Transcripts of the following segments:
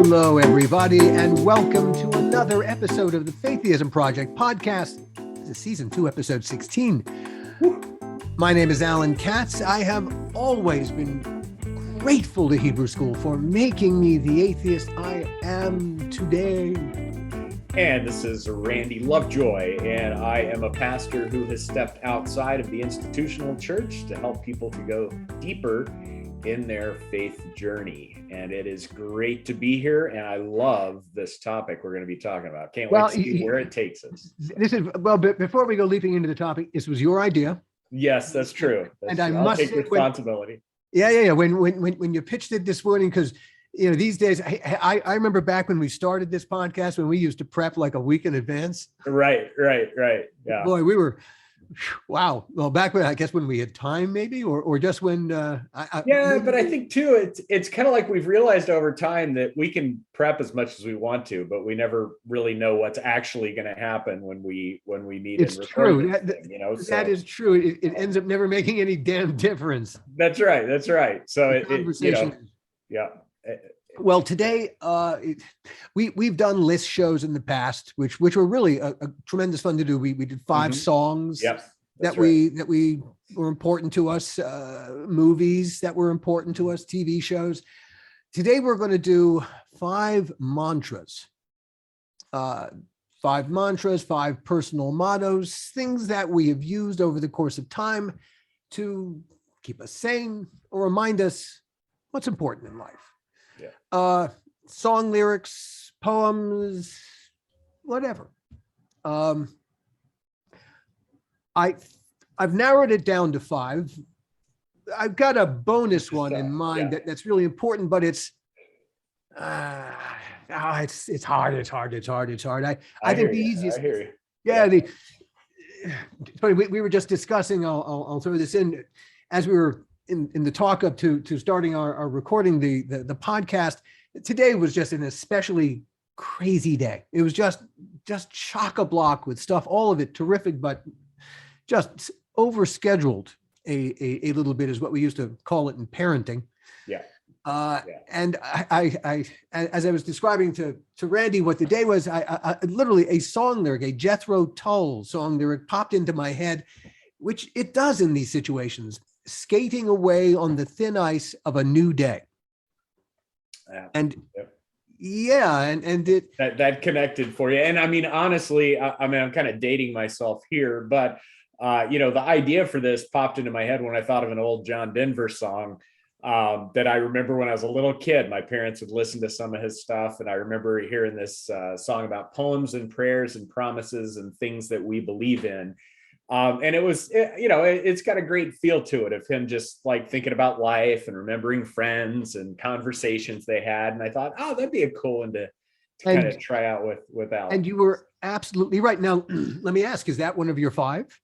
Hello, everybody, and welcome to another episode of the Faitheism Project podcast. This is season 2, episode 16. My name is Alan Katz. I have always been grateful to Hebrew School for making me the atheist I am today. And this is Randy Lovejoy, and I am a pastor who has stepped outside of the institutional church to help people to go deeper in their faith journey. And it is great to be here, and I love this topic we're going to be talking about. Can't wait to see where it takes us. But before we go leaping into the topic, this was your idea. Yes, that's true. I'll take responsibility. Yeah. When you pitched it this morning, because these days, I remember back when we started this podcast, when we used to prep like a week in advance. Right. Yeah. Boy, we were, wow. Well, back when, I guess when we had time maybe, or just when. But I think too, it's kind of like we've realized over time that we can prep as much as we want to, but we never really know what's actually going to happen when we meet. It's true. That is true. It ends up never making any damn difference. That's right. So yeah. Well, today we've done list shows in the past, which were really a tremendous fun to do. We did 5 songs that we were important to us, movies that were important to us, TV shows. Today we're going to do 5 mantras. 5 mantras, 5 personal mottos, things that we have used over the course of time to keep us sane or remind us what's important in life. Song lyrics, poems, whatever. I've narrowed it down to 5. I've got a bonus one in mind that's really important, but it's hard. I think the easiest. I hear you. Yeah. It's funny. We were just discussing. I'll throw this in as we were in the talk up to starting our recording the podcast. Today was just an especially crazy day. It was just chock-a-block with stuff, all of it terrific, but just overscheduled a little bit is what we used to call it in parenting. Yeah. And I as I was describing to Randy what the day was, I literally a song lyric, a Jethro Tull song lyric popped into my head, which it does in these situations. Skating away on the thin ice of a new day. And it that connected for you. And I mean, honestly, I'm kind of dating myself here, but the idea for this popped into my head when I thought of an old John Denver song that I remember when I was a little kid. My parents would listen to some of his stuff, and I remember hearing this song about poems and prayers and promises and things that we believe in. And it was, it's got a great feel to it of him just like thinking about life and remembering friends and conversations they had. And I thought, that'd be a cool one to kind of try out with Alan. And you were absolutely right. Now, let me ask, is that one of your 5?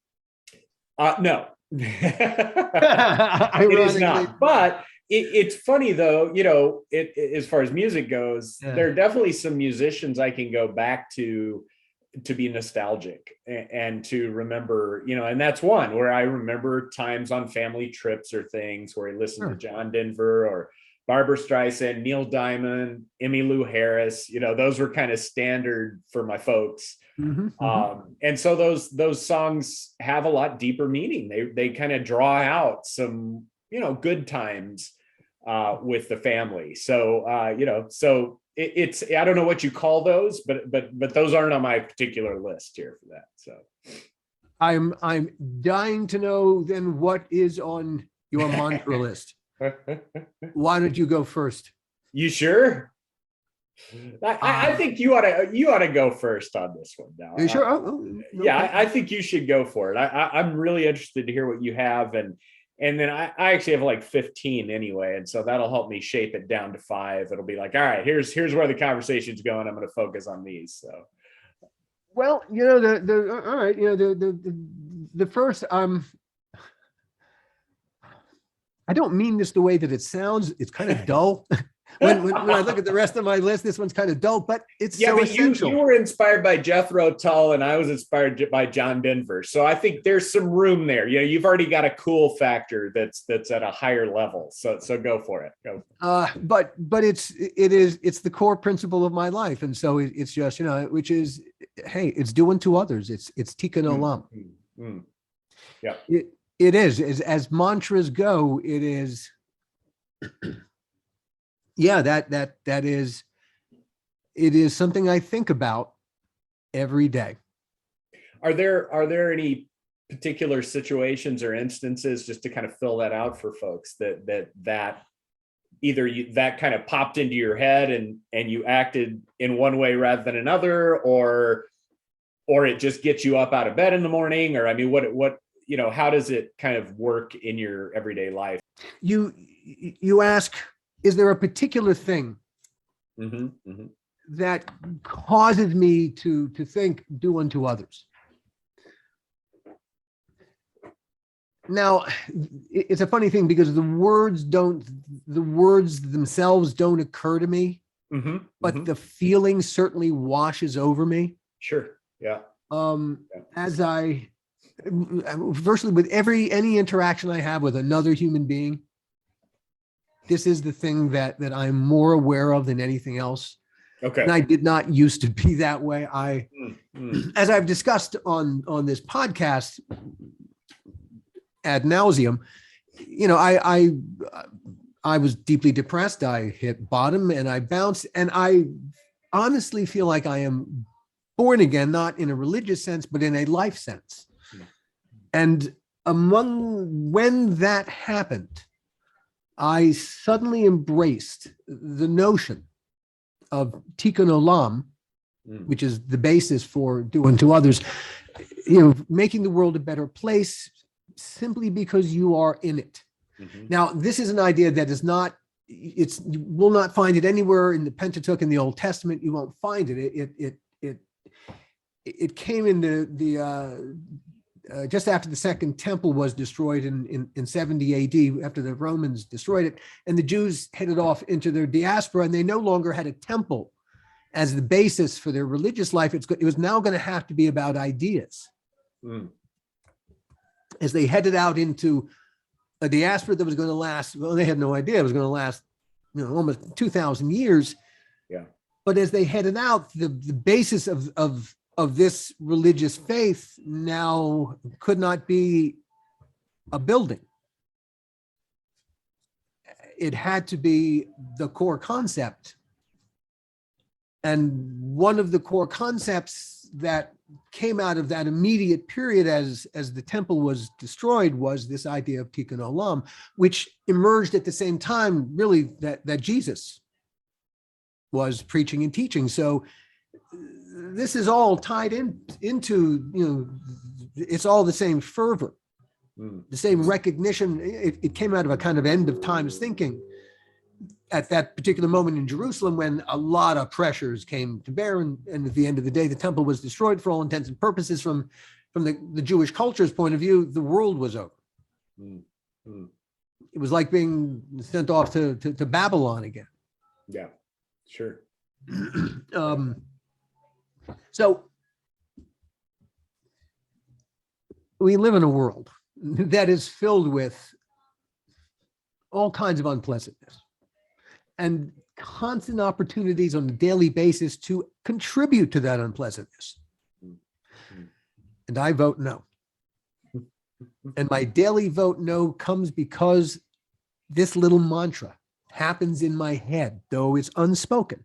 No, it is not. But it's funny though, as far as music goes, there are definitely some musicians I can go back to be nostalgic and to remember, and that's one where I remember times on family trips or things where I listened to John Denver or Barbra Streisand, Neil Diamond, Emmylou Harris. Those were kind of standard for my folks. And so those songs have a lot deeper meaning. They kind of draw out some, good times with the family. So, it's I don't know what you call those, but those aren't on my particular list here for that. So I'm dying to know then what is on your mantra list. Why don't you go first? You sure? I think you ought to go first on this one now. Are you sure? I think you should go for it. I'm really interested to hear what you have, and then I actually have like 15 anyway. And so that'll help me shape it down to 5. It'll be like, all right, here's where the conversation's going. I'm going to focus on these. So, well, all right, the first, I don't mean this the way that it sounds. It's kind of dull. when I look at the rest of my list, this one's kind of dull, but it's so essential. You were inspired by Jethro Tull, and I was inspired by John Denver. So I think there's some room there. You've already got a cool factor that's at a higher level. So go for it. Go. But it's the core principle of my life, and so it's just which is, hey, it's do unto others. It's tikkun olam. Yeah. It is as mantras go. It is. Yeah, it is something I think about every day. Are there any particular situations or instances, just to kind of fill that out for folks, that either that kind of popped into your head and you acted in one way rather than another, or it just gets you up out of bed in the morning? Or I mean, what how does it kind of work in your everyday life? You ask, is there a particular thing that causes me to think do unto others? Now, it's a funny thing because the words themselves don't occur to me, but the feeling certainly washes over me. Sure. Yeah. As I, firstly, with any interaction I have with another human being, this is the thing that I'm more aware of than anything else. Okay. And I did not used to be that way. As I've discussed on this podcast ad nauseum, I was deeply depressed. I hit bottom and I bounced, and I honestly feel like I am born again, not in a religious sense, but in a life sense. And when that happened, I suddenly embraced the notion of tikkun olam, which is the basis for do unto others, making the world a better place simply because you are in it. Now, this is an idea that is not, you will not find it anywhere in the Pentateuch in the Old Testament. You won't find it. It came in the just after the Second Temple was destroyed in 70 AD, after the Romans destroyed it, and the Jews headed off into their diaspora, and they no longer had a temple as the basis for their religious life. It was now going to have to be about ideas. As they headed out into a diaspora that was going to last, well, they had no idea it was going to last, almost 2,000 years. Yeah. But as they headed out, the basis of this religious faith now could not be a building. It had to be the core concept. And one of the core concepts that came out of that immediate period as the temple was destroyed was this idea of tikkun olam, which emerged at the same time, really, that Jesus was preaching and teaching. So this is all tied into, it's all the same fervor, the same recognition. It came out of a kind of end of times thinking at that particular moment in Jerusalem, when a lot of pressures came to bear. And at the end of the day, the temple was destroyed for all intents and purposes. From the Jewish culture's point of view, the world was over. It was like being sent off to Babylon again. Yeah, sure. So we live in a world that is filled with all kinds of unpleasantness and constant opportunities on a daily basis to contribute to that unpleasantness. And I vote no. And my daily vote no comes because this little mantra happens in my head, though it's unspoken,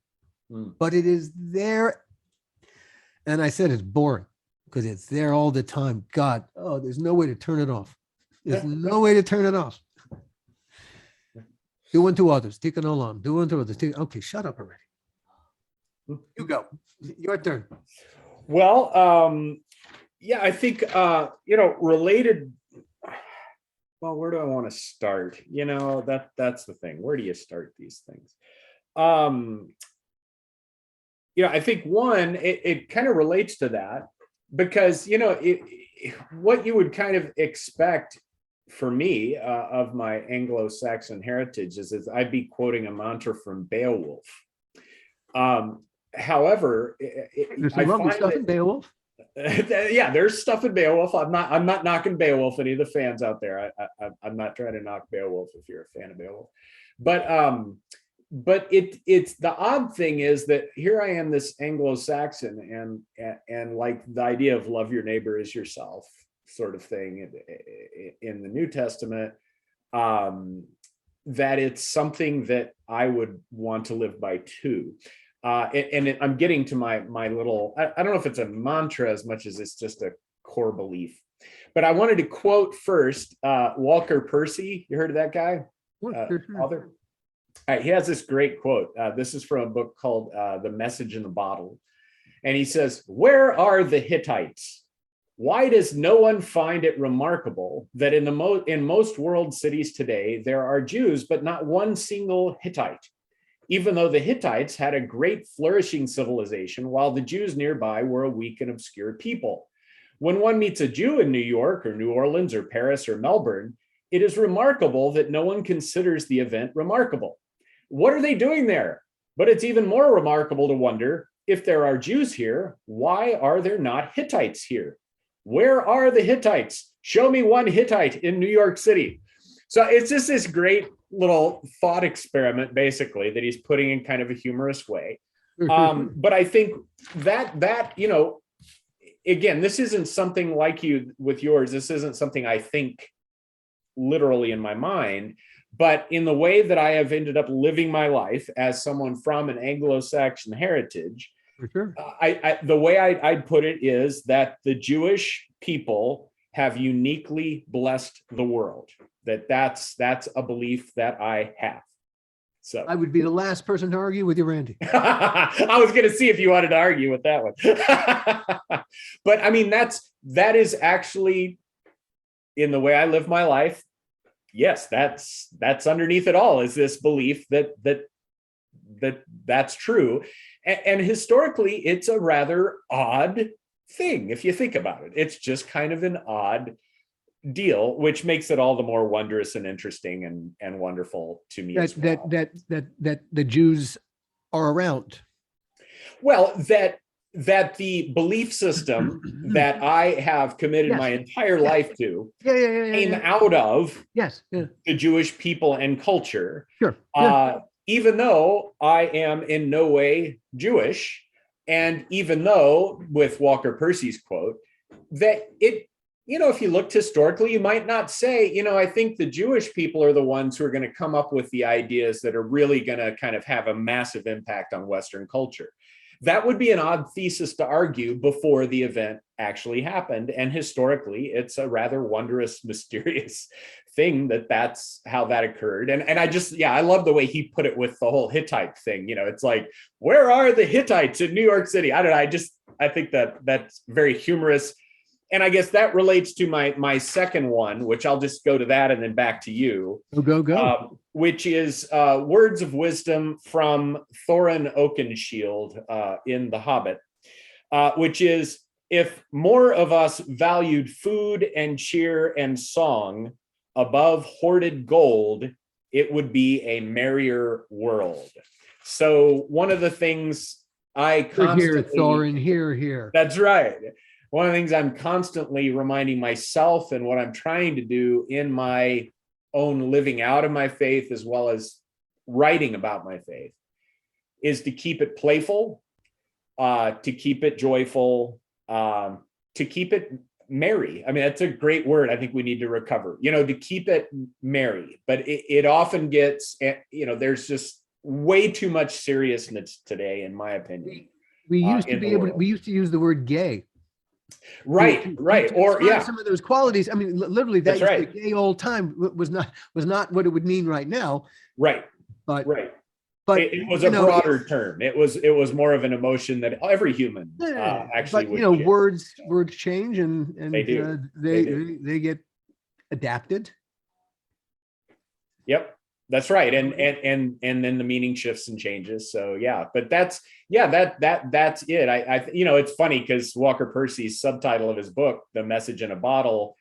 but it is there. And I said it's boring because it's there all the time. God, there's no way to turn it off. There's no way to turn it off. Do unto others, tikkun olam, do unto others. Okay, shut up already. You go. Your turn. Well, I think, related. Well, where do I want to start? That's the thing. Where do you start these things? I think one, it kind of relates to that because, what you would kind of expect for me, of my Anglo-Saxon heritage is I'd be quoting a mantra from Beowulf. However, there's some lovely stuff in Beowulf. Yeah, there's stuff in Beowulf. I'm not knocking Beowulf. Any of the fans out there, I'm not trying to knock Beowulf if you're a fan of Beowulf. But it's the odd thing is that here I am, this Anglo-Saxon, and like the idea of love your neighbor as yourself sort of thing in the New Testament, that it's something that I would want to live by too. I'm getting to my little, I don't know if it's a mantra as much as it's just a core belief. But I wanted to quote first Walker Percy. You heard of that guy? Author? He has this great quote. This is from a book called The Message in the Bottle. And he says, "Where are the Hittites? Why does no one find it remarkable that in most world cities today, there are Jews, but not one single Hittite? Even though the Hittites had a great flourishing civilization, while the Jews nearby were a weak and obscure people. When one meets a Jew in New York or New Orleans or Paris or Melbourne, it is remarkable that no one considers the event remarkable. What are they doing there? But it's even more remarkable to wonder, if there are Jews here, why are there not Hittites here? Where are the Hittites? Show me one Hittite in New York City." So it's just this great little thought experiment, basically, that he's putting in kind of a humorous way. But I think that, you know, again, this isn't something like you with yours. This isn't something I think literally in my mind, but in the way that I have ended up living my life as someone from an Anglo-Saxon heritage, For sure. The way I'd put it is that the Jewish people have uniquely blessed the world. That's a belief that I have. So I would be the last person to argue with you, Randy. I was going to see if you wanted to argue with that one. But I mean, that is actually, in the way I live my life, yes, that's underneath it all, is this belief that's true. And historically, it's a rather odd thing if you think about it. It's just kind of an odd deal, which makes it all the more wondrous and interesting and wonderful to me as well. That the Jews are around. Well, that the belief system that I have committed my entire life to came out of the Jewish people and culture. Sure. Even though I am in no way Jewish, and even though, with Walker Percy's quote, that it, you know, if you looked historically, you might not say, you know, I think the Jewish people are the ones who are going to come up with the ideas that are really going to kind of have a massive impact on Western culture. That would be an odd thesis to argue before the event actually happened. And historically, it's a rather wondrous, mysterious thing that's how that occurred. And I love the way he put it with the whole Hittite thing. You know, it's like, where are the Hittites in New York City? I don't know. I think that's very humorous. And I guess that relates to my second one, which I'll just go to that and then back to you. Go. Which is words of wisdom from Thorin Oakenshield in The Hobbit, which is, if more of us valued food and cheer and song above hoarded gold, it would be a merrier world. So one of the things I constantly... Thorin, here. That's right. One of the things I'm constantly reminding myself, and what I'm trying to do in my own living out of my faith, as well as writing about my faith, is to keep it playful, to keep it joyful, to keep it merry. I mean, that's a great word I think we need to recover, you know, to keep it merry. But it often gets, you know, there's just way too much seriousness today, in my opinion. We used to use the word gay. Right. Or some of those qualities. I mean, literally, that right. The gay old time was not what it would mean right now. Right. But it was a broader term. It was more of an emotion that every human actually. But you know, words change, and they do. They get adapted. Yep. That's right. And then the meaning shifts and changes. So yeah, but that's it. I you know, it's funny because Walker Percy's subtitle of his book, The Message in a Bottle,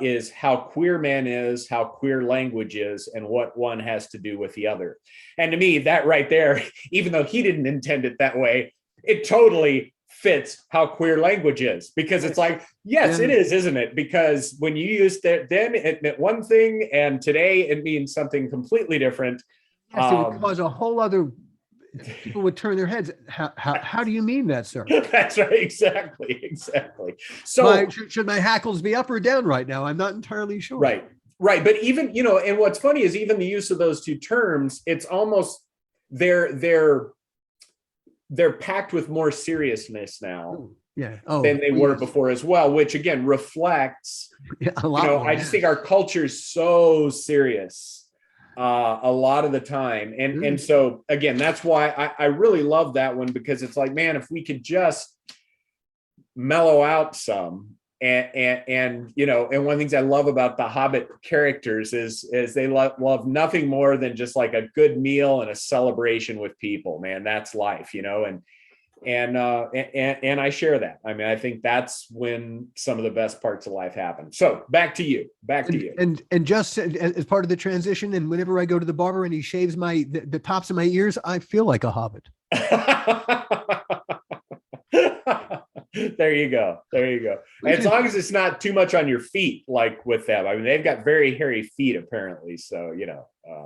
is how queer man is, how queer language is, and what one has to do with the other. And to me, that right there, even though he didn't intend it that way, it totally fits how queer language is, because it's like, yes, it is, isn't it? Because when you use that, then it meant one thing, and today it means something completely different. Yes, it would cause a whole other, people would turn their heads. How do you mean that, sir? That's right. Exactly. So should my hackles be up or down right now? I'm not entirely sure. Right. But even, and what's funny is even the use of those two terms, it's almost, they're packed with more seriousness now than they were before as well, which again reflects, a lot more, I just think our culture is so serious a lot of the time. And so again, that's why I really love that one, because it's like, man, if we could just mellow out some, and one of the things I love about the Hobbit characters is they love nothing more than just like a good meal and a celebration with people, man. That's life, and I share that. I mean, I think that's when some of the best parts of life happen. So back to you. And just as part of the transition, and whenever I go to the barber and he shaves the tops of my ears, I feel like a hobbit. There you go. As long as it's not too much on your feet, like with them. I mean, they've got very hairy feet apparently. So,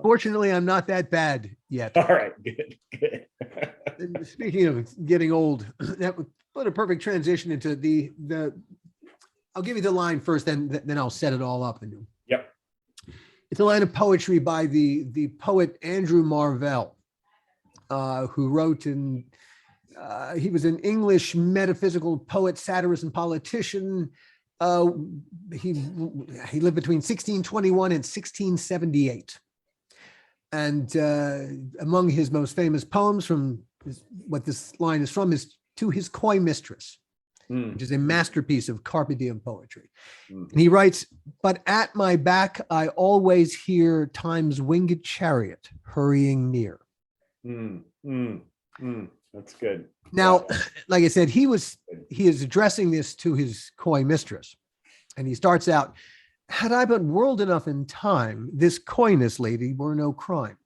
fortunately, I'm not that bad yet. All right, good. Speaking of getting old, that would put a perfect transition into the I'll give you the line first, then I'll set it all up. Yep. It's a line of poetry by the poet Andrew Marvell, who wrote he was an English metaphysical poet, satirist, and politician. He lived between 1621 and 1678. And among his most famous poems, from what this line is from, is To His Coy Mistress, which is a masterpiece of Carpe Diem poetry. And he writes, "But at my back, I always hear time's winged chariot hurrying near." That's good. Now, like I said, he is addressing this to his coy mistress. And he starts out, "Had I but whirled enough in time, this coyness lady were no crime."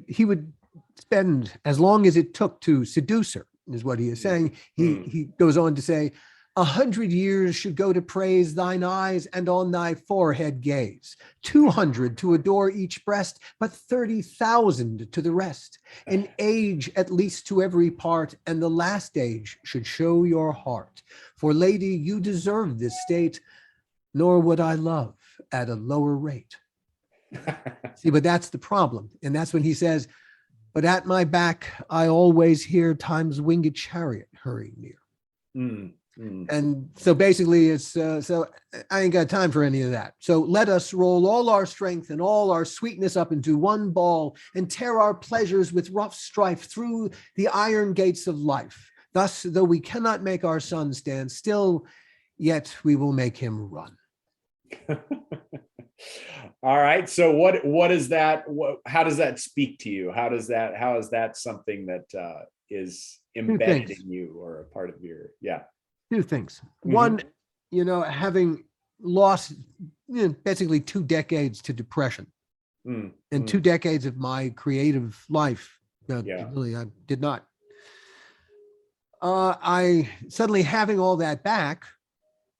He would spend as long as it took to seduce her, is what he is saying. He goes on to say, 100 years should go to praise thine eyes and on thy forehead gaze, 200 to adore each breast, but 30,000 to the rest, an age at least to every part, and the last age should show your heart. For lady, you deserve this state, nor would I love at a lower rate. See, but that's the problem. And that's when he says, "But at my back, I always hear time's winged chariot hurrying near." And so basically it's, so I ain't got time for any of that. So let us roll all our strength and all our sweetness up into one ball and tear our pleasures with rough strife through the iron gates of life. Thus, though we cannot make our son stand still, yet we will make him run. All right. So what is that? How does that speak to you? How is that something that is embedded in you or a part of your, Two things. One, having lost basically 2 decades to depression and 2 decades of my creative life. Really, I did not. I suddenly having all that back,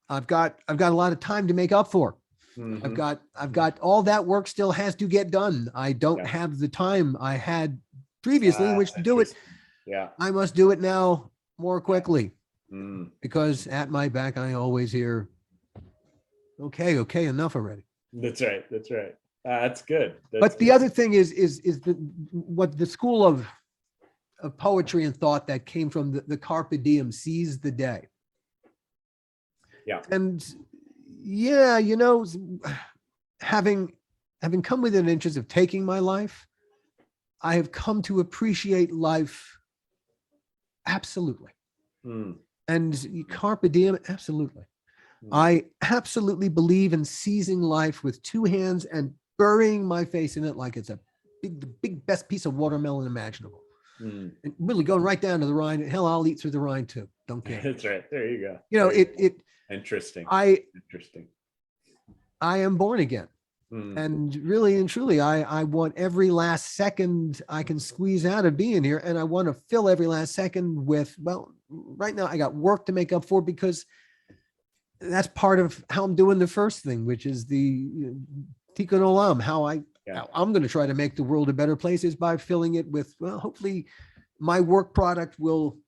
I've got a lot of time to make up for. I've got all that work still has to get done. I don't have the time I had previously in which to do it. I must do it now more quickly. Because at my back, I always hear, okay, enough already. That's right. That's good. But the other thing is what the school of poetry and thought that came from the Carpe Diem, seize the day. Yeah. And having come within inches of taking my life, I have come to appreciate life absolutely. And Carpe Diem, absolutely. I absolutely believe in seizing life with 2 hands and burying my face in it like it's the big best piece of watermelon imaginable. And really going right down to the rind. Hell, I'll eat through the rind too. don't care. That's right. There you go. You know, interesting. Interesting. I am born again. And really and truly, I want every last second I can squeeze out of being here. And I want to fill every last second with, well, right now I got work to make up for, because that's part of how I'm doing the first thing, which is the Tikkun Olam, how I'm going to try to make the world a better place is by filling it with, well, hopefully my work product will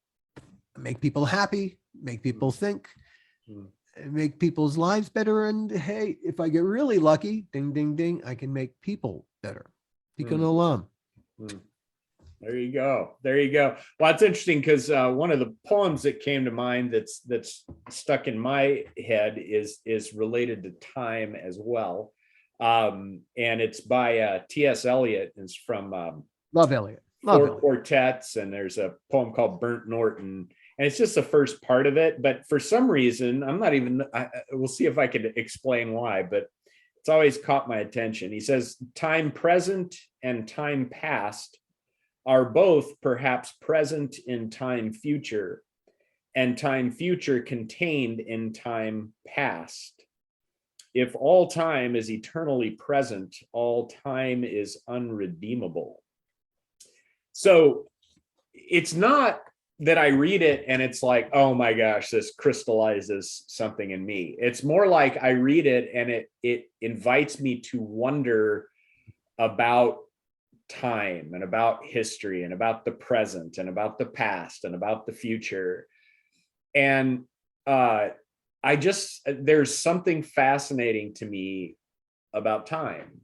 make people happy, make people think, make people's lives better. And hey, if I get really lucky, ding, ding, ding, I can make people better. Tikkun Olam. There you go. There you go. Well, it's interesting because one of the poems that came to mind that's stuck in my head is related to time as well. And it's by T.S. Eliot. It's from Love Eliot. Four Quartets, and there's a poem called Burnt Norton. And it's just the first part of it. But for some reason, we'll see if I can explain why, but it's always caught my attention. He says, time present and time past are both perhaps present in time future, and time future contained in time past. If all time is eternally present, all time is unredeemable. So it's not that I read it and it's like, oh my gosh, this crystallizes something in me. It's more like I read it and it invites me to wonder about time and about history and about the present and about the past and about the future. And there's something fascinating to me about time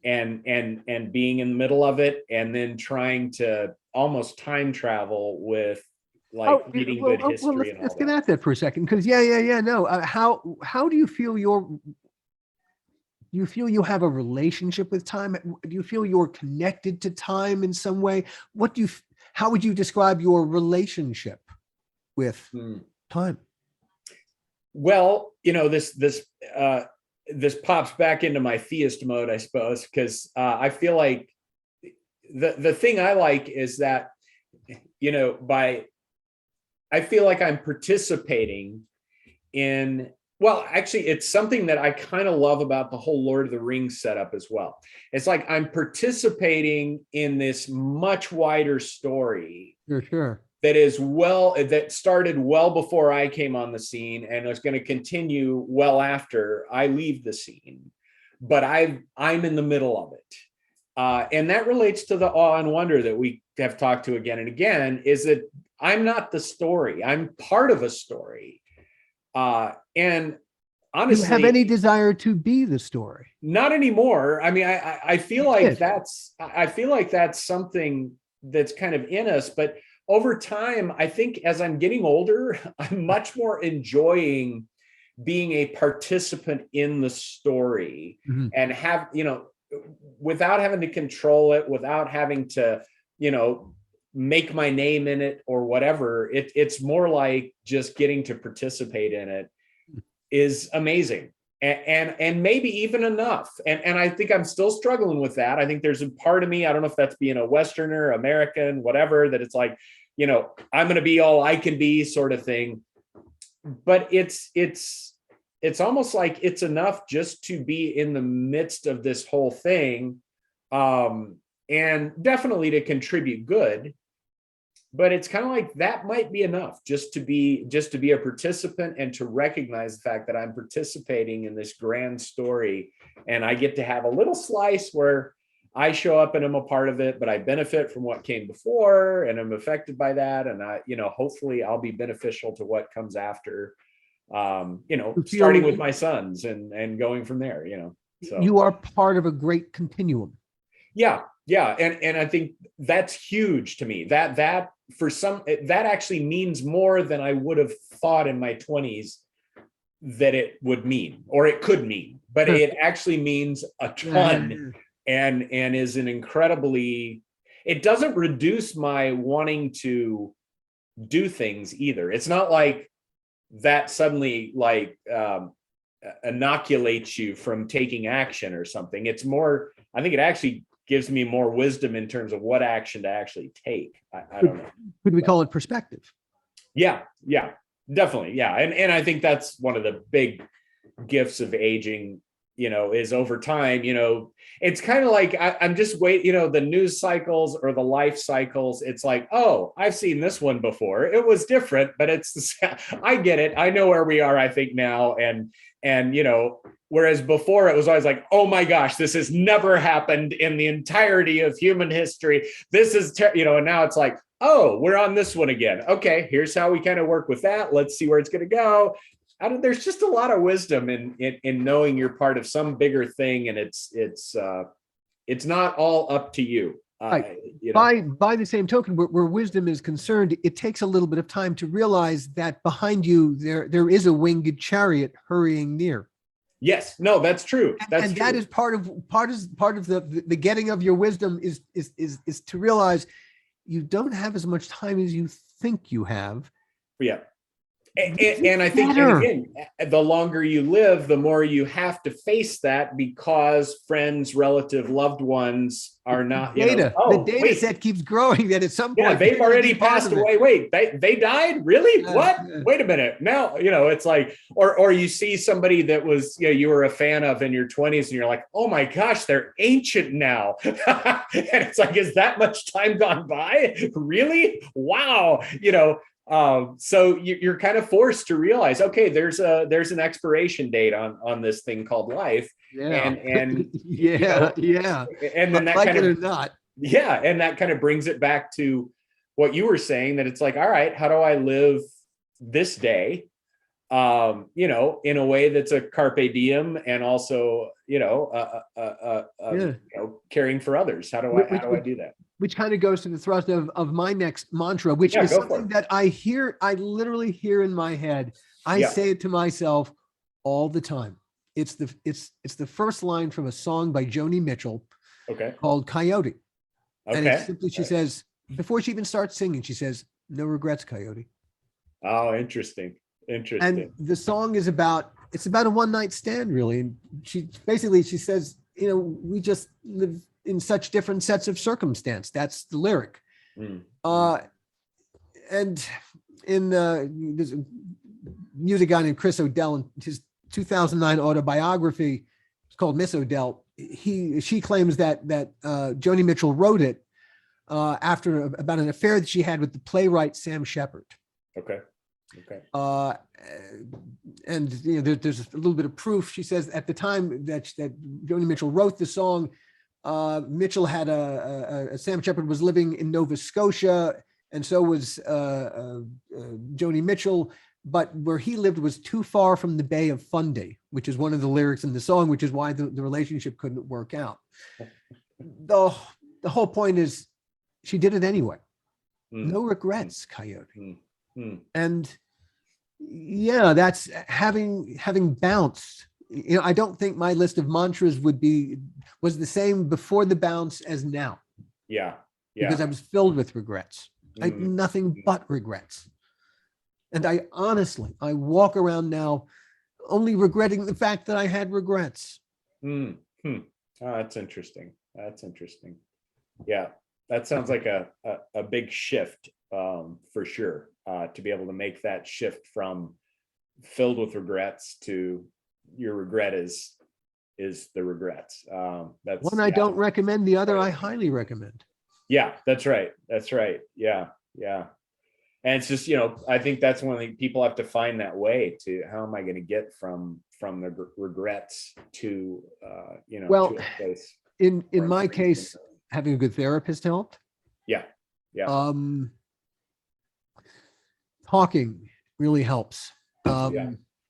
and being in the middle of it, and then trying to almost time travel with reading good history. Let's get at that for a second, because no. How do you feel you have a relationship with time? Do you feel you're connected to time in some way? How would you describe your relationship with time? Well, this pops back into my theist mode, I suppose, because I feel like the thing I like is that, I feel like I'm participating in, well, actually, it's something that I kind of love about the whole Lord of the Rings setup as well. It's like I'm participating in this much wider story. Sure. That started well before I came on the scene and is going to continue well after I leave the scene. But I'm in the middle of it. And that relates to the awe and wonder that we have talked to again and again, is that I'm not the story. I'm part of a story. And honestly, do you have any desire to be the story? Not anymore. I mean, I feel like that's something that's kind of in us, but over time, I think as I'm getting older, I'm much more enjoying being a participant in the story, and without having to control it, without having to, make my name in it or whatever. It's more like just getting to participate in it is amazing. And maybe even enough. And I think I'm still struggling with that. I think there's a part of me, I don't know if that's being a Westerner, American, whatever, that it's like, I'm going to be all I can be sort of thing. But it's almost like it's enough just to be in the midst of this whole thing. And definitely to contribute good. But it's kind of like that might be enough just to be a participant and to recognize the fact that I'm participating in this grand story, and I get to have a little slice where I show up and I'm a part of it, but I benefit from what came before and I'm affected by that. And hopefully I'll be beneficial to what comes after, starting with my sons and going from there, so you are part of a great continuum. Yeah. And I think that's huge to me. That for some, that actually means more than I would have thought in my 20s that it would mean, or it could mean, but it actually means a ton, and is an incredibly, it doesn't reduce my wanting to do things either. It's not like that suddenly inoculates you from taking action or something. It's more, I think it actually gives me more wisdom in terms of what action to actually take. I don't know. Could we call it perspective? Yeah, definitely. Yeah. And I think that's one of the big gifts of aging, is over time, it's kind of like I'm just the news cycles or the life cycles. It's like, oh, I've seen this one before. It was different, but I get it. I know where we are, I think now. And whereas before it was always like, oh my gosh, this has never happened in the entirety of human history. This is, and now it's like, oh, we're on this one again. Okay, here's how we kind of work with that. Let's see where it's going to go. There's just a lot of wisdom in knowing you're part of some bigger thing, and it's not all up to you. Right. By the same token, where wisdom is concerned, it takes a little bit of time to realize that behind you there is a winged chariot hurrying near. Yes, no, that's true. And that is part of the getting of your wisdom is to realize you don't have as much time as you think you have. Yeah. And I think, and again, the longer you live, the more you have to face that, because friends, relative, loved ones are not, the data set keeps growing, that at some point, they've already passed away. Wait, they died? Really? What? Wait a minute. Now, it's like, or you see somebody that was, you were a fan of in your 20s and you're like, oh my gosh, they're ancient now. And it's like, is that much time gone by? Really? Wow. So you're kind of forced to realize, okay, there's an expiration date on this thing called life. Yeah. And yeah. And then that like kind it of, or not. yeah. And that kind of brings it back to what you were saying, that it's like, all right, how do I live this day? In a way that's a carpe diem, and also, caring for others. How do I do that? Which kind of goes to the thrust of my next mantra, which is something that I literally hear in my head. I say it to myself all the time. It's the first line from a song by Joni Mitchell, called Coyote. And it's simply, she says, before she even starts singing, she says, "No regrets, Coyote." Oh, interesting. And the song is about a one-night stand, really. And she says, we just live in such different sets of circumstance. That's the lyric. And in there's a music guy named Chris O'Dell, in his 2009 autobiography, it's called Miss O'Dell. She claims that Joni Mitchell wrote it after about an affair that she had with the playwright Sam Shepard. Okay. And there's a little bit of proof. She says at the time that Joni Mitchell wrote the song, Mitchell had a Sam Shepard was living in Nova Scotia, and so was Joni Mitchell. But where he lived was too far from the Bay of Fundy, which is one of the lyrics in the song, which is why the relationship couldn't work out. The whole point is she did it anyway. No regrets, Coyote. And that's having bounced. I don't think my list of mantras was the same before the bounce as now. Yeah. Because I was filled with regrets. I had nothing but regrets. And I walk around now only regretting the fact that I had regrets. Oh, that's interesting. Yeah. That sounds like a big shift, for sure. To be able to make that shift from filled with regrets to your regret is the regrets. That's one I don't recommend. The other I highly recommend. Yeah, that's right. Yeah. And it's just, I think that's one thing people have to find that way to, how am I going to get from the regrets to, well, to a place. In my case, having a good therapist helped. Yeah. Talking really helps. Just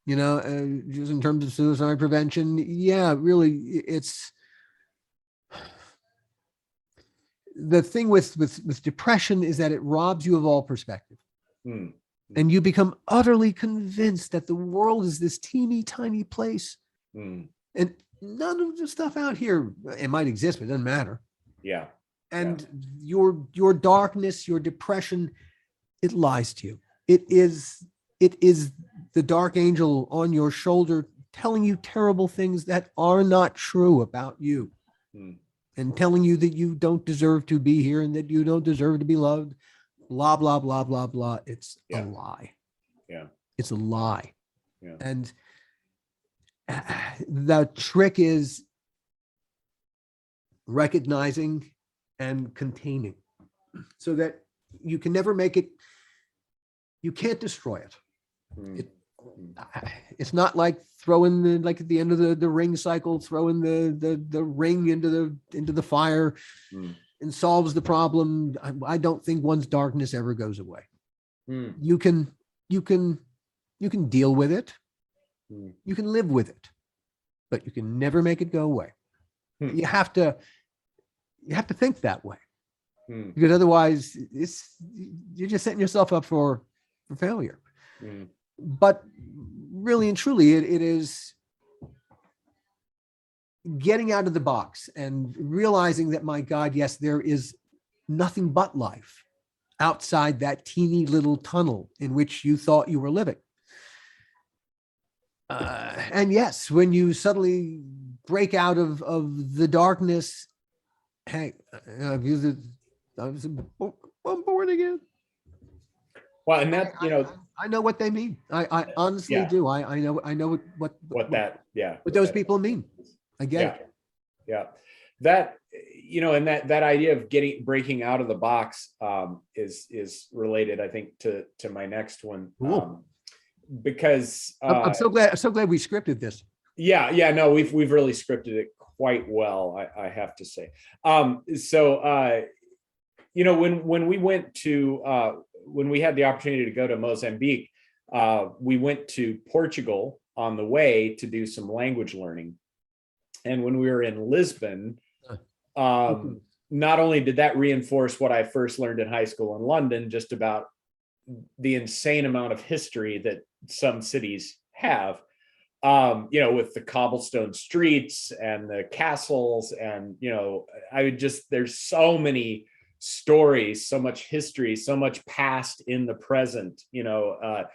in terms of suicide prevention. Yeah, really, it's the thing with depression is that it robs you of all perspective. And you become utterly convinced that the world is this teeny tiny place. And none of the stuff out here, it might exist, but it doesn't matter. Yeah. And your darkness, your depression, it lies to you. It is the dark angel on your shoulder telling you terrible things that are not true about you, and telling you that you don't deserve to be here and that you don't deserve to be loved. blah, blah, blah, blah, blah. It's a Yeah. lie. Yeah. It's a lie. Yeah. And the trick is recognizing and containing so that you can never make it, you can't destroy it. It's not like throwing the, like at the end of the ring cycle, throwing the ring into the fire and solves the problem. I don't think one's darkness ever goes away. You can deal with it. You can live with it, but you can never make it go away. You have to think that way, because otherwise you're just setting yourself up for failure. But really and truly, it is getting out of the box and realizing that, my God, yes, there is nothing but life outside that teeny little tunnel in which you thought you were living. And yes, when you suddenly break out of the darkness, hey, I'm born again. Well, and that, I know what they mean. I honestly do. I know what those people mean. I get it. Yeah. That, and that idea of breaking out of the box is related, I think, to my next one. Because I'm so glad we scripted this. Yeah, no, we've really scripted it quite well, I have to say. When we went to when we had the opportunity to go to Mozambique, we went to Portugal on the way to do some language learning. And when we were in Lisbon, not only did that reinforce what I first learned in high school in London, just about the insane amount of history that some cities have, with the cobblestone streets and the castles, and there's so many stories, so much history, so much past in the present, that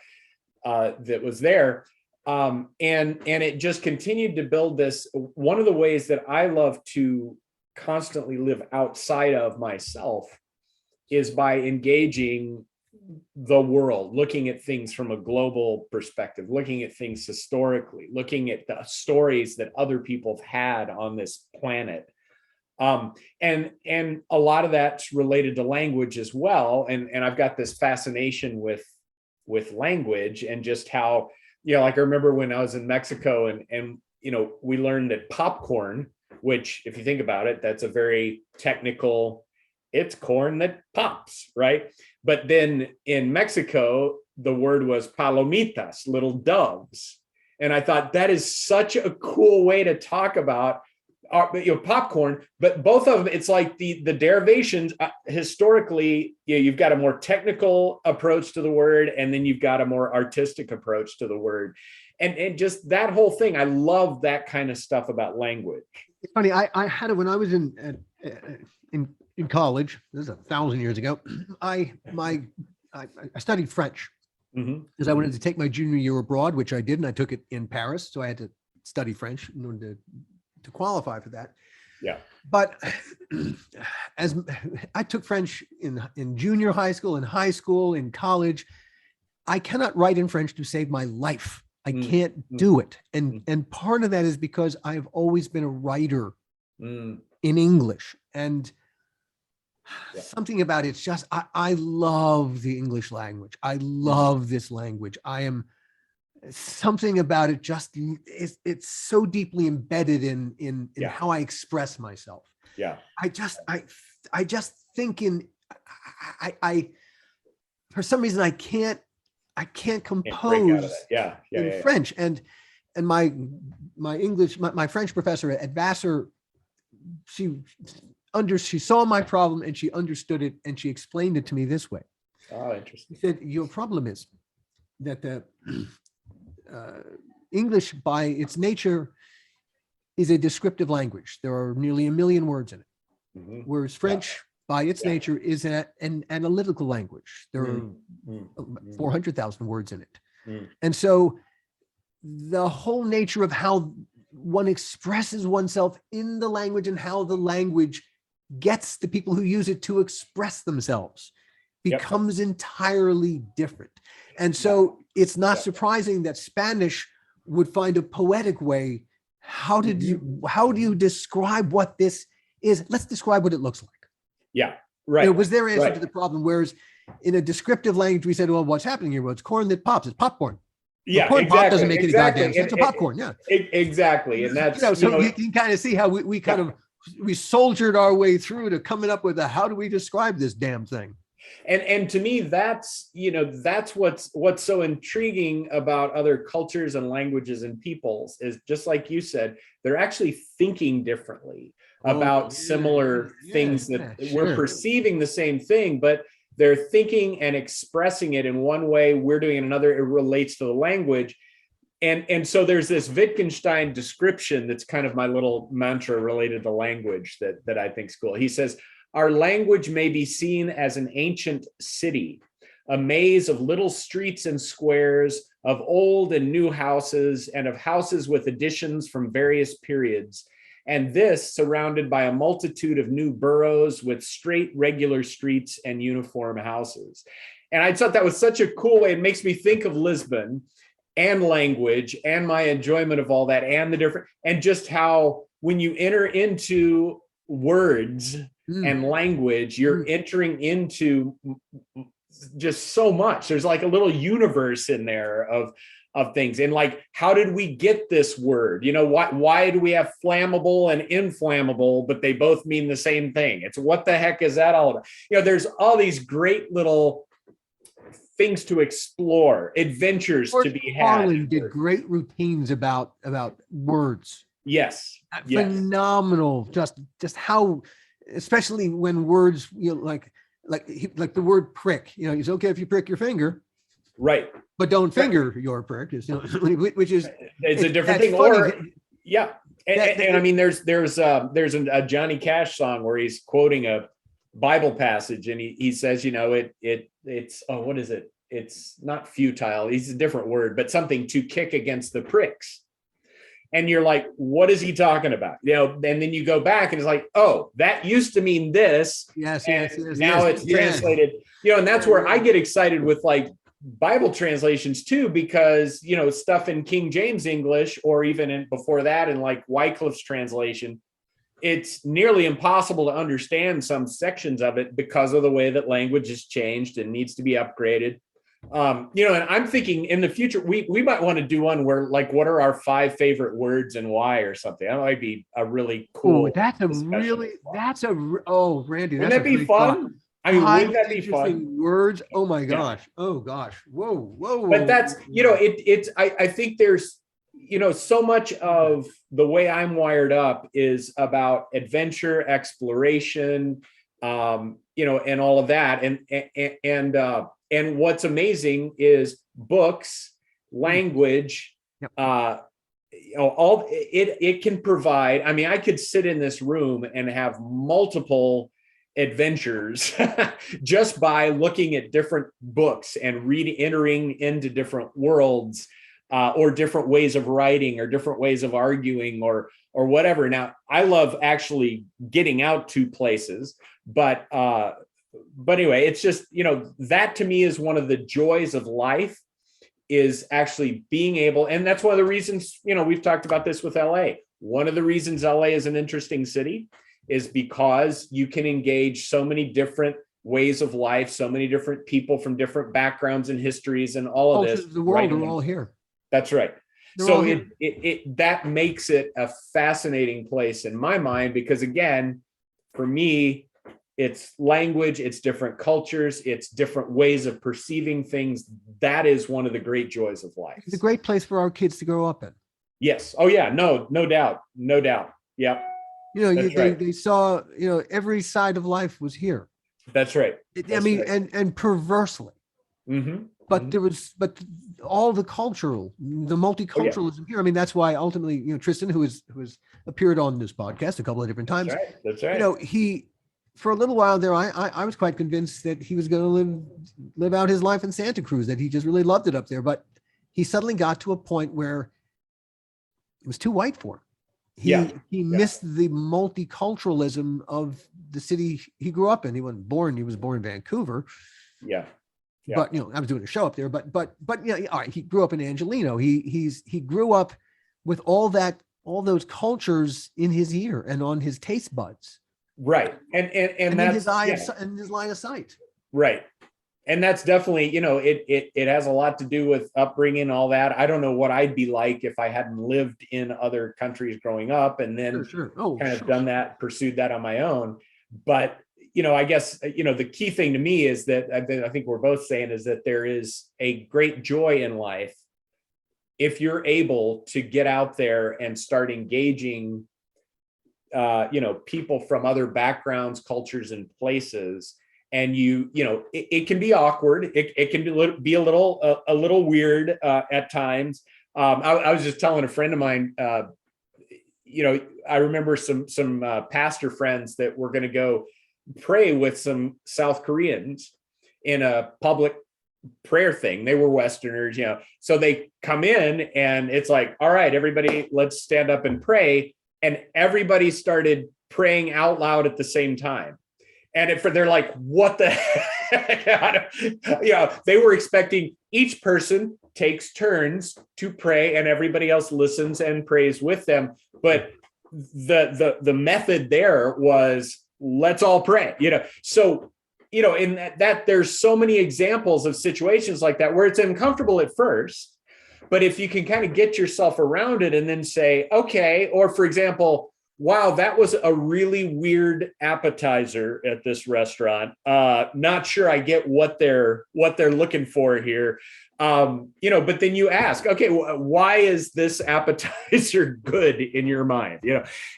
was there. And it just continued to build this. One of the ways that I love to constantly live outside of myself is by engaging the world, looking at things from a global perspective, looking at things historically, looking at the stories that other people have had on this planet. And a lot of that's related to language as well. And I've got this fascination with language, and just how, like I remember when I was in Mexico and we learned that popcorn, which if you think about it, that's a very technical, it's corn that pops, right? But then in Mexico, the word was palomitas, little doves. And I thought that is such a cool way to talk about popcorn, but both of them, it's like the derivations historically, you've got a more technical approach to the word, and then you've got a more artistic approach to the word. And just that whole thing, I love that kind of stuff about language. It's funny, I had it when I was in college. This is 1,000 years ago. I studied French because I wanted to take my junior year abroad, which I did, and I took it in Paris. So I had to study French in order to qualify for that. Yeah. But as I took French in junior high school, in high school, in college, I cannot write in French to save my life. I can't do it. And part of that is because I've always been a writer in English. And something about it's just, I love the English language. I love this language. Something about it just, it's so deeply embedded in how I express myself. Yeah. I just think for some reason I can't compose in French. And my English, my French professor at Vassar, she saw my problem and she understood it, and she explained it to me this way. Oh, interesting. She said, your problem is that the English by its nature is a descriptive language. There are nearly 1 million words in it. Whereas French by its nature is an analytical language. There are 400,000 words in it. And so the whole nature of how one expresses oneself in the language and how the language gets the people who use it to express themselves becomes entirely different. And so it's not surprising that Spanish would find a poetic way. How do you describe what this is? Let's describe what it looks like. Yeah, right. It was their answer to the problem. Whereas in a descriptive language, we said, well, what's happening here? Well, it's corn that pops. It's popcorn. Yeah, corn pop doesn't make any goddamn sense. It's a popcorn, Exactly. And that's, so you can kind of see how we kind of, we soldiered our way through to coming up with how do we describe this damn thing? And to me, that's what's so intriguing about other cultures and languages and peoples is, just like you said, they're actually thinking differently about similar things that we're perceiving the same thing, but they're thinking and expressing it in one way, we're doing it another. It relates to the language. And so there's this Wittgenstein description that's kind of my little mantra related to language that I think is cool. He says, our language may be seen as an ancient city, a maze of little streets and squares, of old and new houses, and of houses with additions from various periods. And this surrounded by a multitude of new boroughs with straight, regular streets and uniform houses. And I thought that was such a cool way. It makes me think of Lisbon and language and my enjoyment of all that and the different, and just how when you enter into words and language, you're entering into just so much. There's like a little universe in there of things. And like, how did we get this word? Why do we have flammable and inflammable, but they both mean the same thing? It's what the heck is that all about? There's all these great little things to explore, adventures to be had. Harlan did great routines about words. Yes. Phenomenal. Just how, especially when words, like the word prick, it's okay if you prick your finger. Right. But don't finger your prick, which is it's a different thing. And I mean, there's a Johnny Cash song where he's quoting a Bible passage, and he says, it's what is it? It's not futile. It's a different word, but something to kick against the pricks. And you're like, what is he talking about? And then you go back and it's like, oh, that used to mean this. Yes. Now it's translated, and that's where I get excited with like Bible translations too, because, stuff in King James English, or even before that in like Wycliffe's translation, it's nearly impossible to understand some sections of it because of the way that language has changed and needs to be upgraded. And I'm thinking in the future, we might want to do one where like, what are our 5 favorite words and why, or something. That might be a really cool. Randy, wouldn't that be fun? I mean, wouldn't that be fun? Words. Oh my gosh. Yeah. Oh gosh. Whoa. But that's, I think there's, so much of the way I'm wired up is about adventure, exploration, and all of that. And what's amazing is books, language, all it can provide. I mean, I could sit in this room and have multiple adventures just by looking at different books and entering into different worlds, or different ways of writing, or different ways of arguing, or whatever. Now, I love actually getting out to places, but anyway, it's just, that to me is one of the joys of life, is actually being able, and that's one of the reasons, we've talked about this with LA. One of the reasons LA is an interesting city is because you can engage so many different ways of life, so many different people from different backgrounds and histories and all of this. The world are all here. That's right. So it that makes it a fascinating place in my mind, because again, for me, it's language, it's different cultures, it's different ways of perceiving things. That is one of the great joys of life. It's a great place for our kids to grow up in. Yes. Oh yeah. No doubt. Yeah. They saw, every side of life was here. That's right. And perversely. Mm-hmm. But but all the multiculturalism here. I mean, that's why ultimately, Tristan, who has appeared on this podcast a couple of different times. That's right. He, for a little while there, I was quite convinced that he was going to live out his life in Santa Cruz, that he just really loved it up there. But he suddenly got to a point where it was too white for him. He missed the multiculturalism of the city he grew up in. He was born in Vancouver. Yeah. Yeah. But I was doing a show up there. But all right, he grew up in Angelino. He grew up with all those cultures in his ear and on his taste buds. Right. And that's in his line of sight. Right. And that's definitely, it has a lot to do with upbringing, all that. I don't know what I'd be like if I hadn't lived in other countries growing up and then done that, pursued that on my own. But, I guess, the key thing to me is that I think we're both saying is that there is a great joy in life if you're able to get out there and start engaging, people from other backgrounds, cultures, and places. And it can be awkward. It can be a little weird at times. I was just telling a friend of mine, I remember some pastor friends that were going to go pray with some South Koreans in a public prayer thing. They were Westerners, so they come in and it's like, all right, everybody, let's stand up and pray. And everybody started praying out loud at the same time. And they're like, what the heck? They were expecting each person takes turns to pray and everybody else listens and prays with them. But the method there was, let's all pray, So, in that there's so many examples of situations like that where it's uncomfortable at first, but if you can kind of get yourself around it and then say, okay, or for example, wow, that was a really weird appetizer at this restaurant. Not sure I get what they're looking for here. But then you ask, okay, why is this appetizer good in your mind?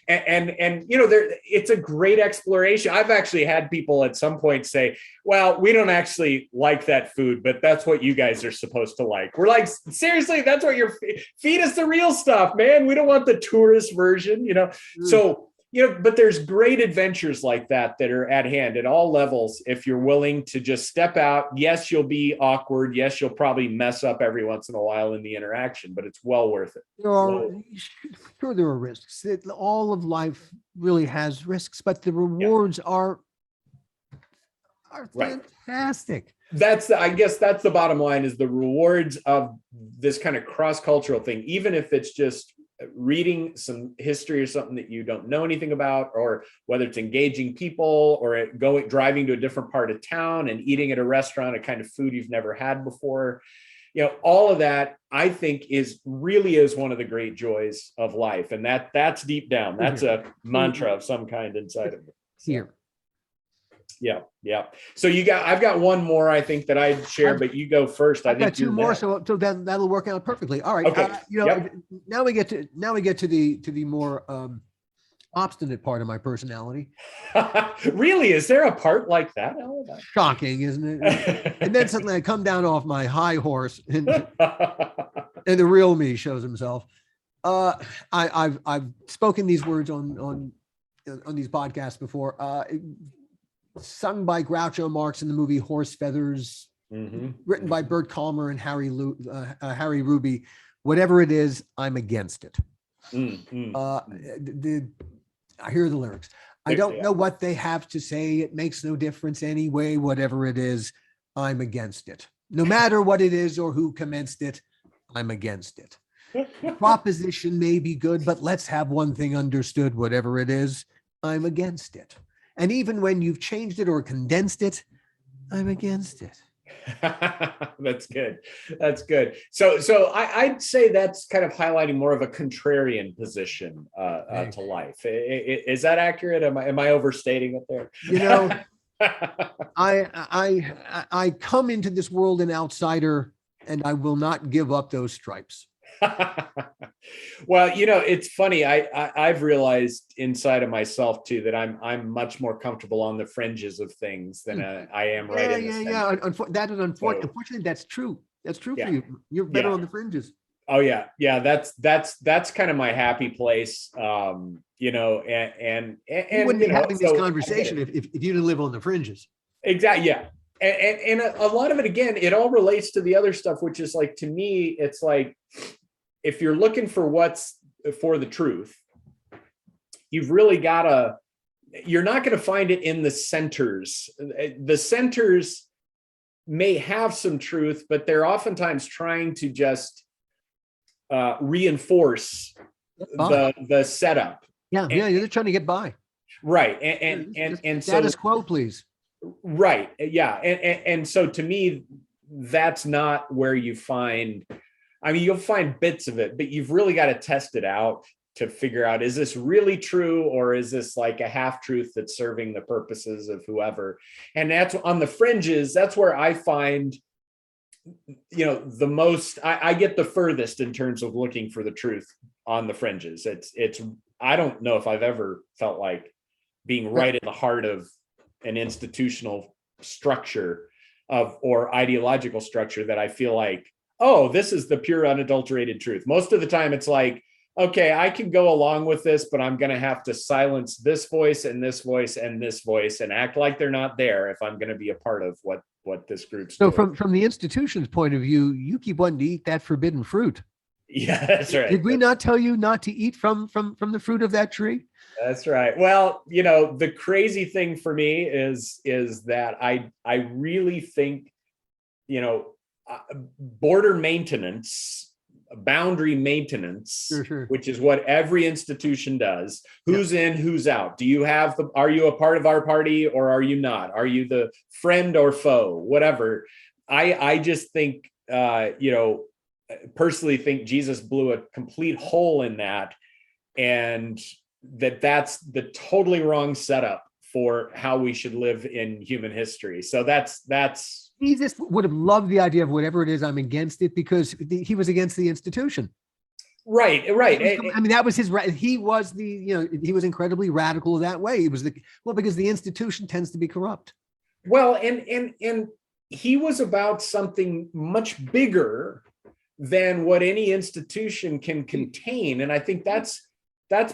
It's a great exploration. I've actually had people at some point say, well, we don't actually like that food, but that's what you guys are supposed to like. We're like, seriously, that's what feed us the real stuff, man. We don't want the tourist version, So, but there's great adventures like that are at hand at all levels. If you're willing to just step out, yes, you'll be awkward. Yes, you'll probably mess up every once in a while in the interaction, but it's well worth it. Sure, there are risks. All of life really has risks, but the rewards are fantastic. I guess that's the bottom line, is the rewards of this kind of cross-cultural thing, even if it's just reading some history or something that you don't know anything about, or whether it's engaging people or driving to a different part of town and eating at a restaurant, a kind of food you've never had before. All of that, I think, really is one of the great joys of life. And that's deep down. That's a mantra of some kind inside of me. Here. Yeah. So I've got one more, I think, that I'd share, but you go first. I've got two more, so that'll work out perfectly. All right. Okay. Now we get to the more obstinate part of my personality. Really? Is there a part like that? Shocking, isn't it? And then suddenly I come down off my high horse and the real me shows himself. I've spoken these words on these podcasts before. Sung by Groucho Marx in the movie Horse Feathers, written by Bert Kalmer and Harry Ruby. Whatever it is, I'm against it. I hear the lyrics. I don't know what they have to say. It makes no difference anyway. Whatever it is, I'm against it. No matter what it is or who commenced it, I'm against it. The proposition may be good, but let's have one thing understood. Whatever it is, I'm against it. And even when you've changed it or condensed it, I'm against it. That's good. So I'd say that's kind of highlighting more of a contrarian position to life. Is that accurate? Am I overstating it there? I come into this world an outsider, and I will not give up those stripes. Well, it's funny. I've realized inside of myself too that I'm much more comfortable on the fringes of things than I am right in the center. That is unfortunate. Unfortunately, that's true. That's true for you. You're better on the fringes. Oh yeah. That's kind of my happy place. And you wouldn't be having this conversation if you didn't live on the fringes. Exactly. Yeah. And a lot of it, again, it all relates to the other stuff, which is like, to me, it's like, if you're looking for what's for the truth, you've really you're not going to find it in the centers. The centers may have some truth, but they're oftentimes trying to just reinforce the setup. Yeah, they're trying to get by. Right. And so status quo, please. Right. Yeah. And so to me, that's not where you find, I mean, you'll find bits of it, but you've really got to test it out to figure out, is this really true, or is this like a half truth that's serving the purposes of whoever? And that's on the fringes. That's where I find, the most, I get the furthest in terms of looking for the truth on the fringes. It's, I don't know if I've ever felt like being right in the heart of an institutional structure or ideological structure that I feel like, oh, this is the pure unadulterated truth. Most of the time it's like, okay, I can go along with this, but I'm going to have to silence this voice and this voice and this voice and act like they're not there if I'm going to be a part of what this group's doing. So from the institution's point of view, you keep wanting to eat that forbidden fruit. Yeah, that's right. Did we not tell you not to eat from the fruit of that tree? That's right. Well, the crazy thing for me is that I really think, border maintenance, boundary maintenance, sure. which is what every institution does. Who's in, who's out? Are you a part of our party or are you not? Are you the friend or foe? Whatever. I just think, personally think Jesus blew a complete hole in that, and that's the totally wrong setup for how we should live in human history. So that's Jesus would have loved the idea of whatever it is, I'm against it, because he was against the institution. Right. I mean, that was his right. He was he was incredibly radical that way. It was because the institution tends to be corrupt. Well, and he was about something much bigger than what any institution can contain. And I think that's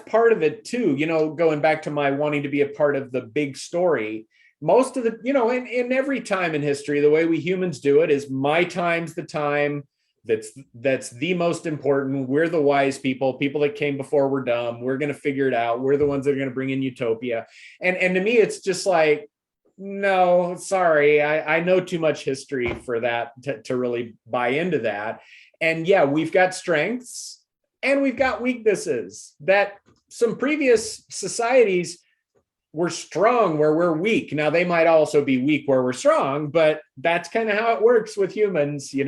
part of it too, going back to my wanting to be a part of the big story. Most of the, in every time in history, the way we humans do it is my time's the time that's the most important. We're the wise people that came before were dumb. We're going to figure it out. We're the ones that are going to bring in utopia. And to me, it's just like, no, sorry. I know too much history for that to really buy into that. And yeah, we've got strengths and we've got weaknesses that some previous societies were strong where we're weak. Now they might also be weak where we're strong, but that's kind of how it works with humans. You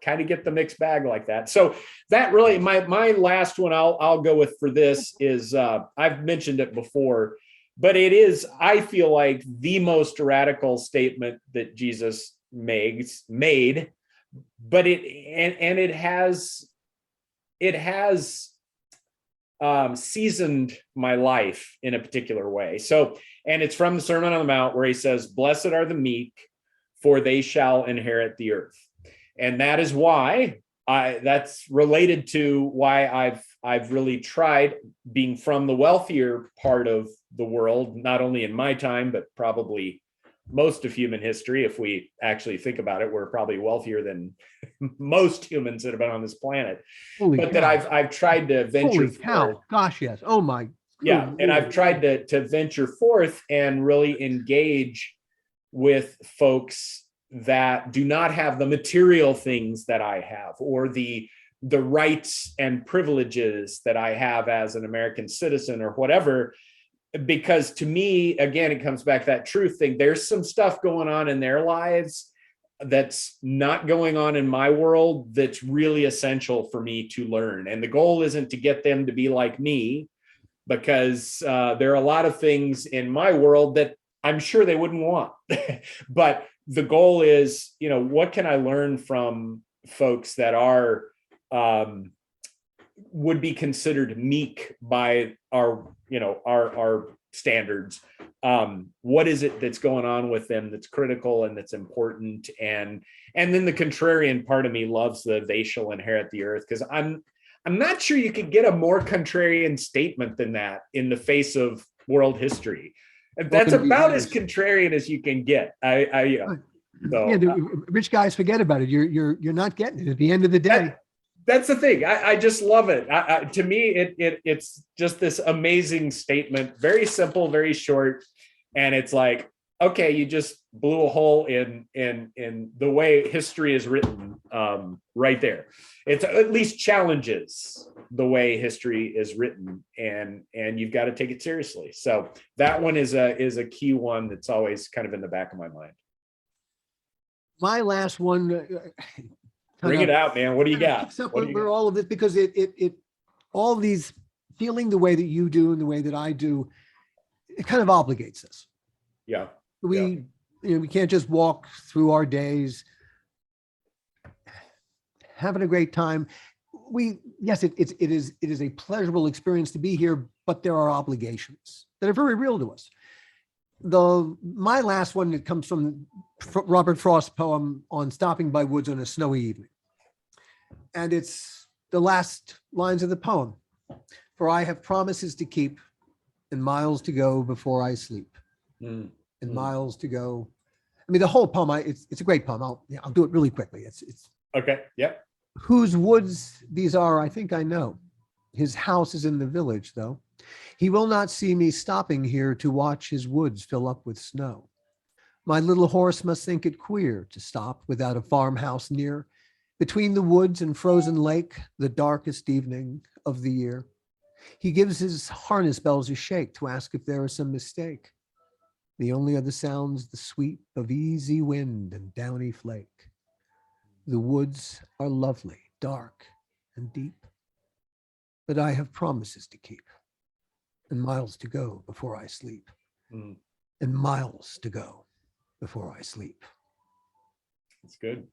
kind of get the mixed bag like that. So that really, my last one I'll go with for this is, I've mentioned it before, but it is, I feel like, the most radical statement that Jesus made, but it has seasoned my life in a particular way. So, and it's from the Sermon on the Mount where he says, "Blessed are the meek, for they shall inherit the earth." And that is why that's related to why I've really tried, being from the wealthier part of the world, not only in my time, but probably most of human history. If we actually think about it, we're probably wealthier than most humans that have been on this planet. That I've tried to venture forth. Gosh, yes. Oh my. Yeah. And I've tried to venture forth and really engage with folks that do not have the material things that I have, or the rights and privileges that I have as an American citizen or whatever. Because to me, again, it comes back to that truth thing. There's some stuff going on in their lives that's not going on in my world that's really essential for me to learn. And the goal isn't to get them to be like me, because there are a lot of things in my world that I'm sure they wouldn't want. But the goal is, what can I learn from folks that are would be considered meek by our standards? What is it that's going on with them that's critical and that's important? And then the contrarian part of me loves the "they shall inherit the earth," because I'm not sure you could get a more contrarian statement than that in the face of world history. And that's about as contrarian as you can get. Rich guys forget about it. You're not getting it at the end of the day. That's the thing. I just love it. To me, it's just this amazing statement, very simple, very short. And it's like, okay, you just blew a hole in the way history is written, right there. It's at least challenges the way history is written, and you've got to take it seriously. So that one is a key one that's always kind of in the back of my mind. My last one. Bring it out, man. What do you got? Picks up where all of this, because it all these, feeling the way that you do and the way that I do, it kind of obligates us. Yeah. We can't just walk through our days having a great time. Yes, it is a pleasurable experience to be here, but there are obligations that are very real to us. My last one, that comes from Robert Frost's poem on stopping by woods on a snowy evening. And it's the last lines of the poem. For I have promises to keep and miles to go before I sleep. And miles to go. I mean, the whole poem, it's a great poem. I'll do it really quickly. It's okay. Yep. Whose woods these are, I think I know. His house is in the village, though. He will not see me stopping here to watch his woods fill up with snow. My little horse must think it queer to stop without a farmhouse near, between the woods and frozen lake, the darkest evening of the year. He gives his harness bells a shake to ask if there is some mistake. The only other sounds the sweep of easy wind and downy flake. The woods are lovely, dark and deep, but I have promises to keep and miles to go before I sleep. And miles to go before I sleep. That's good.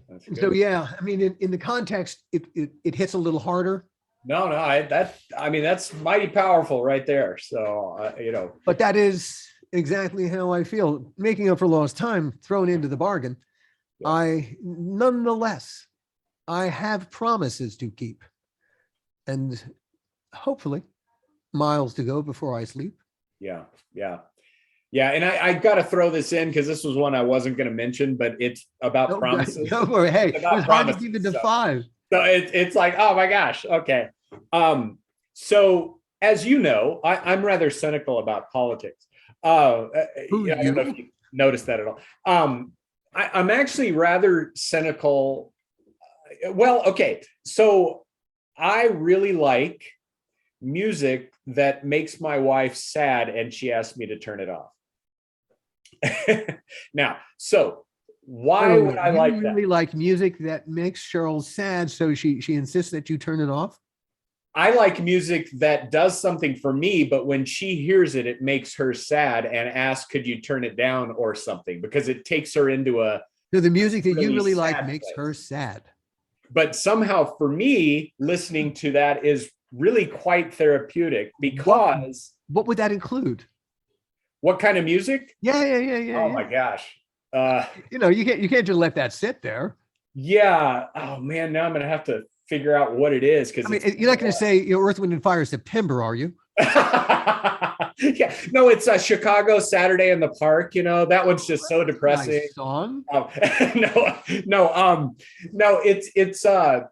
That's good. So yeah, I mean, in the context, it hits a little harder. No, that's mighty powerful right there. So But that is exactly how I feel. Making up for lost time thrown into the bargain. Yeah. Nonetheless, I have promises to keep, and hopefully miles to go before I sleep. Yeah. And I got to throw this in because this was one I wasn't going to mention, but it's about promises. Go for it. Hey, it was hard to keep it to 5. So it's like, oh my gosh. Okay. So as you know, I'm rather cynical about politics. I don't know if you noticed that at all. I'm actually rather cynical. Well, okay. So I really like music that makes my wife sad and she asks me to turn it off. Now, so why would I like that? You really like music that makes Cheryl sad, so she insists that you turn it off? I like music that does something for me, but when she hears it, it makes her sad and asks, could you turn it down or something? Because it takes her into a... So the music that you really like makes her sad. But somehow for me, listening to that is really quite therapeutic because... What would that include? What kind of music? Yeah. Oh my gosh. You can't just let that sit there. Yeah. Oh man, now I'm gonna have to figure out what it is, because you're not going to say Earth, Wind, and Fire September, are you? Yeah, no, it's Chicago Saturday in the Park. That one's just so depressing. Nice song. No, it's a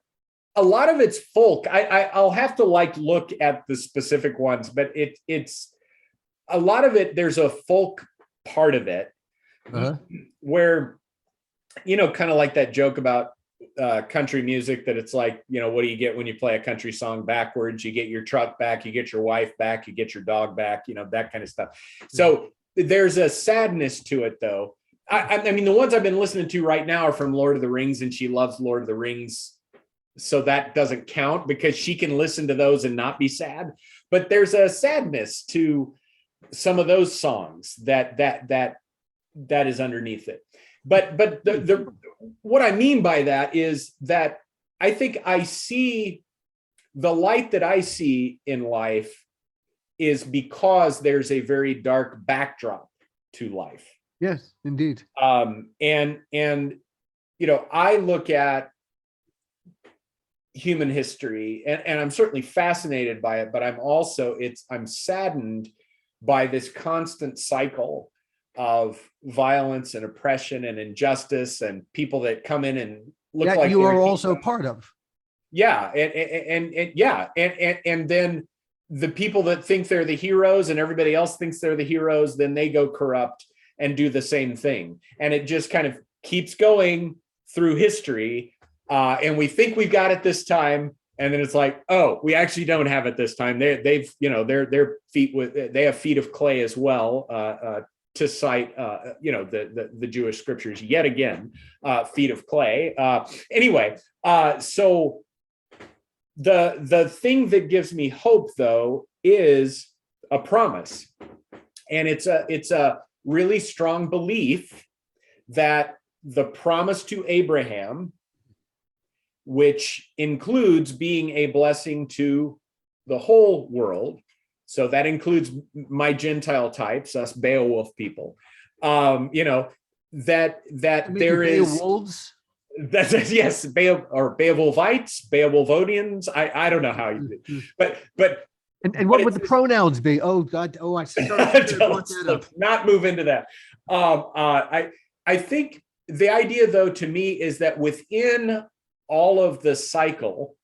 lot of it's folk. I'll have to look at the specific ones, but it's a lot of it. There's a folk part of it where, kind of like that joke about country music, that it's like, what do you get when you play a country song backwards? You get your truck back, you get your wife back, you get your dog back, that kind of stuff. So there's a sadness to it, though. I mean, the ones I've been listening to right now are from Lord of the Rings, and she loves Lord of the Rings, so that doesn't count because she can listen to those and not be sad. But there's a sadness to some of those songs that is underneath it. But the what I mean by that is that I think I see the light that I see in life is because there's a very dark backdrop to life. Yes, indeed. And I look at human history and I'm certainly fascinated by it, but I'm saddened by this constant cycle of violence and oppression and injustice and people that come in and look that like you are also part of. Yeah. And then the people that think they're the heroes and everybody else thinks they're the heroes, then they go corrupt and do the same thing. And it just kind of keeps going through history. And we think we've got it this time. And then it's like, oh, we actually don't have it this time. They have feet of clay as well, to cite, the Jewish scriptures yet again, feet of clay. Anyway, so the thing that gives me hope, though, is a promise, and it's a really strong belief that the promise to Abraham, which includes being a blessing to the whole world. So that includes my Gentile types, us Beowulf people. That there is Beowulfs. That's yes, Beowulfites, Beowulfonians. I don't know how you do, but and what would the pronouns be? Oh God! Oh, I not move into that. I think the idea, though, to me, is that within all of the cycle,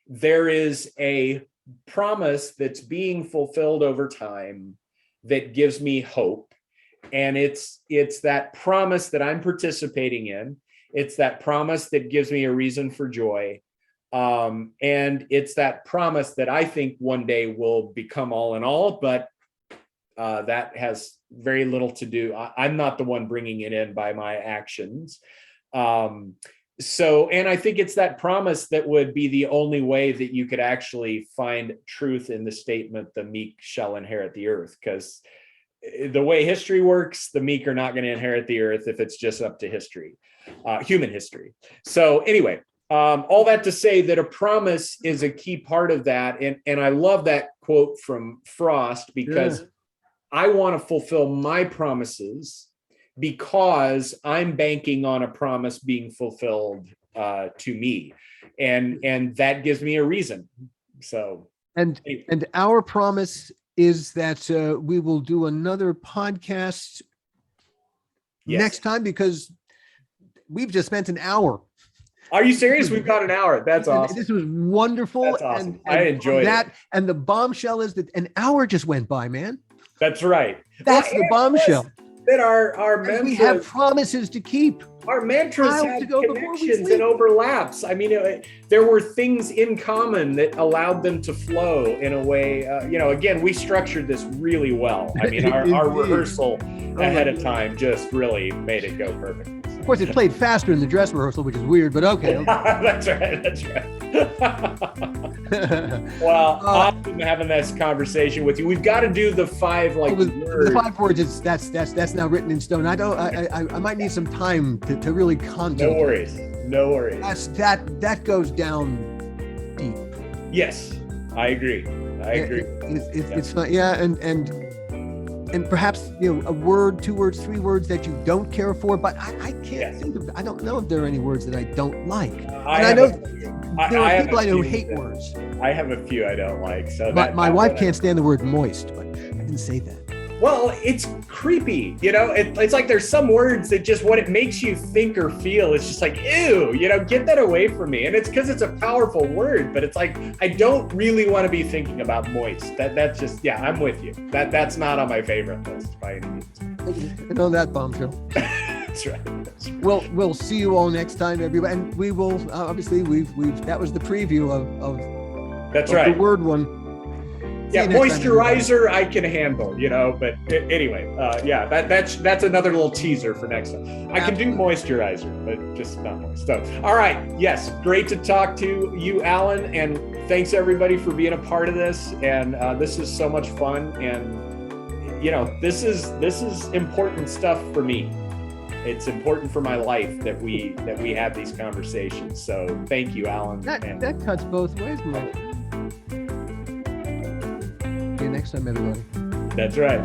there is a promise that's being fulfilled over time that gives me hope. And it's that promise that I'm participating in. It's that promise that gives me a reason for joy. And it's that promise that I think one day will become all in all, but that has very little to do. I'm not the one bringing it in by my actions. And I think it's that promise that would be the only way that you could actually find truth in the statement, the meek shall inherit the earth, because the way history works, the meek are not going to inherit the earth if it's just up to history, human history. So anyway, all that to say that a promise is a key part of that. And I love that quote from Frost, because I want to fulfill my promises because I'm banking on a promise being fulfilled to me. And that gives me a reason. So, and our promise is that we will do another podcast next time, because we've just spent an hour. Are you serious? We've got an hour. That's awesome. This was wonderful. That's awesome. I enjoyed that. And the bombshell is that an hour just went by, man. That's right. That's the bombshell. That our mantras, we have promises to keep. Our mantras have connections and overlaps. I mean, there were things in common that allowed them to flow in a way. Again, we structured this really well. I mean, our rehearsal ahead of time just really made it go perfect. Of course, it played faster in the dress rehearsal, which is weird, but okay. That's right. Well, awesome having this conversation with you. We've got to do the 5 words. The 5 words. That's now written in stone. I might need some time to really contemplate. No worries. That goes down deep. Yes, I agree. It's not. Yeah, and perhaps a word, 2 words, 3 words that you don't care for, but I can't think of. I don't know if there are any words that I don't like. I know there are people I know who hate words. I have a few I don't like. So my wife can't stand the word moist, but I didn't say that. Well, it's creepy, it's like there's some words that just what it makes you think or feel, it's just like, ew, get that away from me. And it's because it's a powerful word, but it's like, I don't really want to be thinking about moist. That's just, I'm with you. That's not on my favorite list by any means. And on that bombshell. That's right. We'll see you all next time, everybody. And we will, obviously, that was the preview of that's right. The word one. Yeah, moisturizer I can handle, but anyway, that's another little teaser for next time. I can do moisturizer, but just not moist. So, all right, yes, great to talk to you, Alan, and thanks everybody for being a part of this. And this is so much fun, and this is important stuff for me. It's important for my life that we have these conversations. So thank you, Alan. That cuts both ways, Mike. See you next time, everybody. That's right.